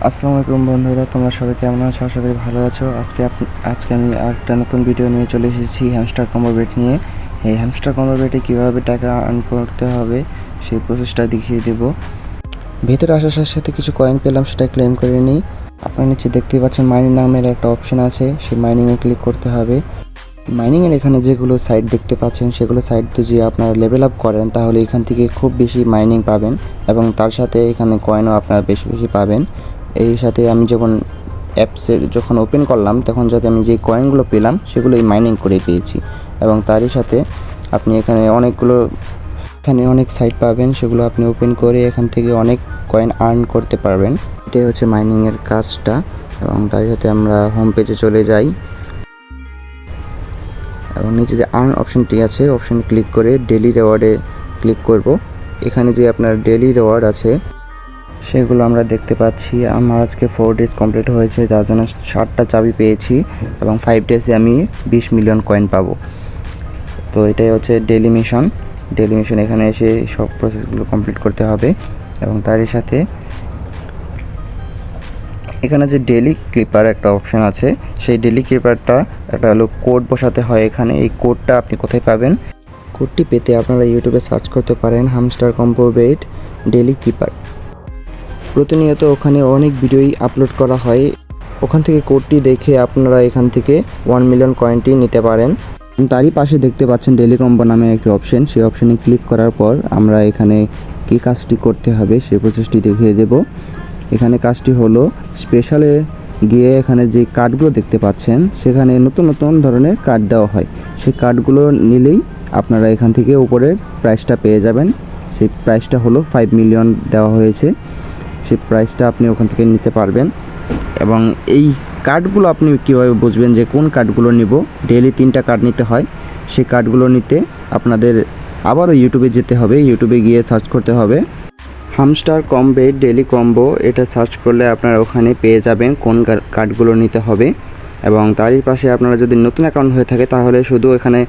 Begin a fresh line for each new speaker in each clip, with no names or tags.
আসসালামু আলাইকুম বন্ধুরা, তোমরা সবাই কেমন আছো? আশা করি ভালো আছো। আজকে আমি আরেকটা নতুন ভিডিও নিয়ে চলে এসেছি হ্যামস্টার কম্বো বেট নিয়ে। এই হ্যামস্টার কম্বো বেটে কীভাবে টাকা আর্ন করতে হবে সেই প্রসেসটা দেখিয়ে দেব। ভিতরে আসার সাথে সাথে কিছু কয়েন পেলাম, সেটা ক্লেম করে নিই। আপনার নিচে দেখতেই পাচ্ছেন মাইনিং নামের একটা অপশন আছে, সেই মাইনিংয়ে ক্লিক করতে হবে। মাইনিংয়ের এখানে যেগুলো সাইট দেখতে পাচ্ছেন সেগুলো সাইট যদি আপনারা লেভেল আপ করেন তাহলে এখান থেকে খুব বেশি মাইনিং পাবেন এবং তার সাথে এখানে কয়েনও আপনারা বেশি বেশি পাবেন। এই সাথে আমি অ্যাপসের যখন ওপেন করলাম তখন যাতে আমি যে কয়েনগুলো পেলাম সেগুলো এই মাইনিং করে পেয়েছি এবং তারই সাথে আপনি এখানে অনেক সাইট পাবেন, সেগুলো আপনি ওপেন করে এখান থেকে অনেক কয়েন আর্ন করতে পারবেন। এটাই হচ্ছে মাইনিংয়ের কাজটা। এবং তার সাথে আমরা হোম পেজে চলে যাই এবং নিচে যে আর্ন অপশনটি আছে অপশানে ক্লিক করে ডেলি রিওয়ার্ডে ক্লিক করব। এখানে যে আপনার ডেলি রিওয়ার্ড আছে সেগুলো আমরা দেখতে পাচ্ছি। আমার আজকে 4 ডেজ কমপ্লিট হয়েছে, যার জন্য 60টা চাবি পেয়েছি এবং 5 ডেজে আমি 20 মিলিয়ন কয়েন পাবো। তো এটাই হচ্ছে ডেলি মিশন। এখানে এসে সব প্রসেসগুলো কমপ্লিট করতে হবে এবং তারই সাথে এখানে যে ডেলি ক্লিপার একটা অপশান আছে, সেই ডেলি ক্লিপারটা একটা হলো কোড বসাতে হয় এখানে। এই কোডটা আপনি কোথায় পাবেন? কোডটি পেতে আপনারা ইউটিউবে সার্চ করতে পারেন হ্যামস্টার কম্বো বেট ডেলি ক্লিপার। প্রতিনিয়ত ওখানে অনেক ভিডিওই আপলোড করা হয়, ওখান থেকে কোডটি দেখে আপনারা এখান থেকে 1 মিলিয়ন কয়েনটি নিতে পারেন। তারই পাশে দেখতে পাচ্ছেন ডেলি কম্বো নামে একটি অপশন, সেই অপশানে ক্লিক করার পর আমরা এখানে কী কাজটি করতে হবে সেই প্রসেসটি দেখিয়ে দেব। এখানে কাজটি হলো স্পেশালে গিয়ে এখানে যে কার্ডগুলো দেখতে পাচ্ছেন সেখানে নতুন নতুন ধরনের কার্ড দেওয়া হয়। সেই কার্ডগুলো নিলেই আপনারা এখান থেকে উপরের প্রাইসটা পেয়ে যাবেন। সেই প্রাইসটা হলো 5 মিলিয়ন দেওয়া হয়েছে, সেই প্রাইসটা আপনি ওখান থেকে নিতে পারবেন। এবং এই কার্ডগুলো আপনি কীভাবে বুঝবেন যে কোন কার্ডগুলো নিব? ডেইলি 3টা কার্ড নিতে হয়। সেই কার্ডগুলো নিতে আপনাদের আবারও ইউটিউবে যেতে হবে, ইউটিউবে গিয়ে সার্চ করতে হবে হ্যামস্টার কম্বো ডেলি কম্বো। এটা সার্চ করলে আপনারা ওখানে পেয়ে যাবেন কোন কার্ডগুলো নিতে হবে। এবং তারই পাশে আপনারা যদি নতুন অ্যাকাউন্ট হয়ে থাকে তাহলে শুধু এখানে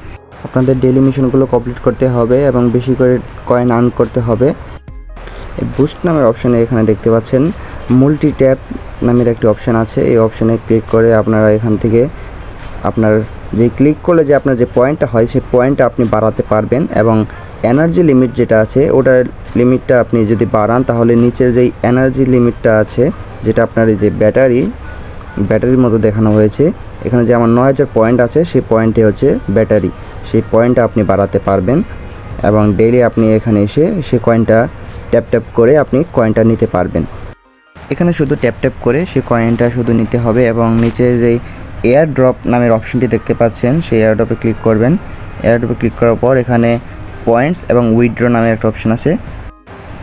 আপনাদের ডেলি মিশনগুলো কমপ্লিট করতে হবে এবং বেশি করে কয়েন আর্ন করতে হবে। বুস্ট নামের অপশানে এখানে দেখতে পাচ্ছেন মাল্টি ট্যাপ নামের একটি অপশান আছে। এই অপশানে ক্লিক করে আপনারা এখান থেকে আপনার ক্লিক করলে যে আপনার যে পয়েন্টটা হয় সেই পয়েন্টটা আপনি বাড়াতে পারবেন এবং এনার্জি লিমিট যেটা আছে ওটার লিমিটটা আপনি যদি বাড়ান তাহলে নিচের যেই এনার্জি লিমিটটা আছে, যেটা আপনার এই যে ব্যাটারির মতো দেখানো হয়েছে, এখানে যে আমার 9000 পয়েন্ট আছে সেই পয়েন্টে হচ্ছে ব্যাটারি, সেই পয়েন্টটা আপনি বাড়াতে পারবেন এবং ডেইলি আপনি এখানে এসে সেই কয়েনটা ট্যাপ করে আপনি কয়েনটা নিতে পারবেন। এখানে শুধু ট্যাপ করে সেই কয়েনটা শুধু নিতে হবে এবং নিচে যেই এয়ার ড্রপ নামের অপশনটি দেখতে পাচ্ছেন সেই এয়ার ড্রপে ক্লিক করবেন। এয়ার ড্রপে ক্লিক করার পর এখানে পয়েন্টস এবং উইথড্র নামের একটা অপশন আছে।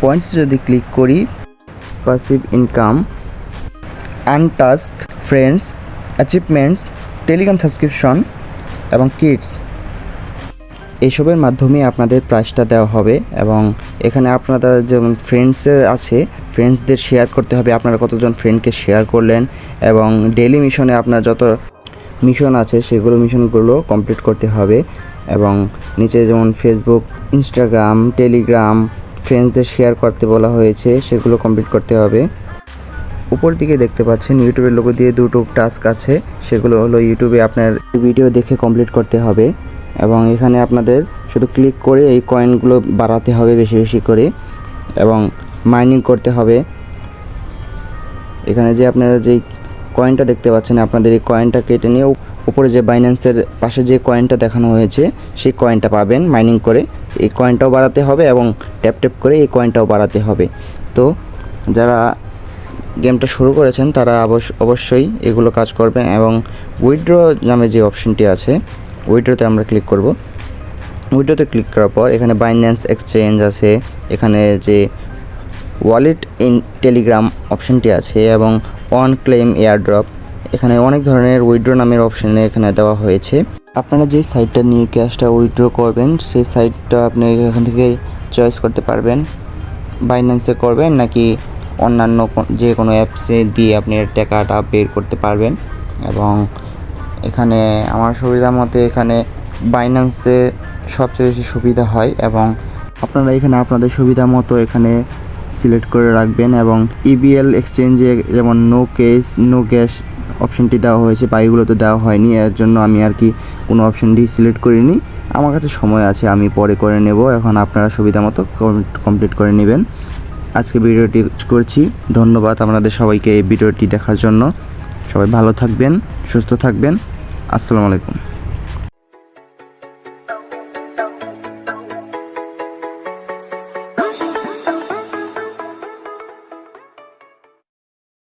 পয়েন্টস যদি ক্লিক করি, প্যাসিভ ইনকাম, আনটাস্ক, ফ্রেন্ডস, অ্যাচিভমেন্টস, টেলিগ্রাম সাবস্ক্রিপশন এবং কিডস, এইসবের মাধ্যমে আপনাদের প্রাইসটা দেওয়া হবে। এবং এখানে আপনাদের যেমন ফ্রেন্ডসে আছে, ফ্রেন্ডসদের শেয়ার করতে হবে আপনারা কতজন ফ্রেন্ডকে শেয়ার করলেন এবং ডেইলি মিশনে আপনার যত মিশন আছে মিশনগুলো কমপ্লিট করতে হবে। এবং নিচে যেমন ফেসবুক, ইনস্টাগ্রাম, টেলিগ্রাম, ফ্রেন্ডসদের শেয়ার করতে বলা হয়েছে, সেগুলো কমপ্লিট করতে হবে। উপর দিকে দেখতে পাচ্ছেন ইউটিউবের লোগো দিয়ে দুটো টাস্ক আছে, সেগুলো হলো ইউটিউবে আপনার ভিডিও দেখে কমপ্লিট করতে হবে এবং এখানে আপনাদের শুধু ক্লিক করে এই কয়েনগুলো বাড়াতে হবে বেশি বেশি করে এবং মাইনিং করতে হবে। এখানে যে আপনারা যেই কয়েনটা দেখতে পাচ্ছেন আপনাদের এই কয়েনটা কেটে নিয়ে উপরে যে বাইন্যান্সের পাশে যে কয়েনটা দেখানো হয়েছে সেই কয়েনটা পাবেন মাইনিং করে। এই কয়েনটাও বাড়াতে হবে এবং ট্যাপ করে এই কয়েনটাও বাড়াতে হবে। তো যারা গেমটা শুরু করেছেন তারা অবশ্যই এগুলো কাজ করবেন। এবং উইথড্র নামে যে অপশনটি আছে উইথড্রতে আমরা ক্লিক করব। উইথড্রতে ক্লিক করার পর এখানে বাইন্যান্স এক্সচেঞ্জ আছে, এখানে যে ওয়ালেট ইন টেলিগ্রাম অপশনটি আছে এবং অন ক্লেম এয়ারড্রপ, এখানে অনেক ধরনের উইথড্র নামের অপশানে এখানে দেওয়া হয়েছে। আপনারা যে সাইটটা নিয়ে ক্যাশটা উইথড্র করবেন সেই সাইটটা আপনি এখান থেকে চয়েস করতে পারবেন, বাইন্যান্সে করবেন নাকি অন্যান্য যে কোনো অ্যাপসে দিয়ে আপনি টাকাটা বের করতে পারবেন। এবং এখানে আমার সুবিধা মতে এখানে বাইন্যান্সে সবচেয়ে বেশি সুবিধা হয় এবং আপনারা এখানে আপনাদের সুবিধা মতো এখানে সিলেক্ট করে রাখবেন এবং ইবিএল এক্সচেঞ্জে যেমন নো কেস নো গ্যাস অপশনটি দেওয়া হয়েছে বা এগুলোতে দেওয়া হয়নি, এর জন্য আমি আর কি কোনো অপশনটি সিলেক্ট করিনি। আমার কাছে সময় আছে, আমি পরে করে নেব। এখন আপনারা সুবিধা মতো কমপ্লিট করে নেবেন। আজকে ভিডিওটি করছি। ধন্যবাদ আপনাদের সবাইকে এই ভিডিওটি দেখার জন্য। সবাই ভালো থাকবেন, সুস্থ থাকবেন। আসসালামু আলাইকুম।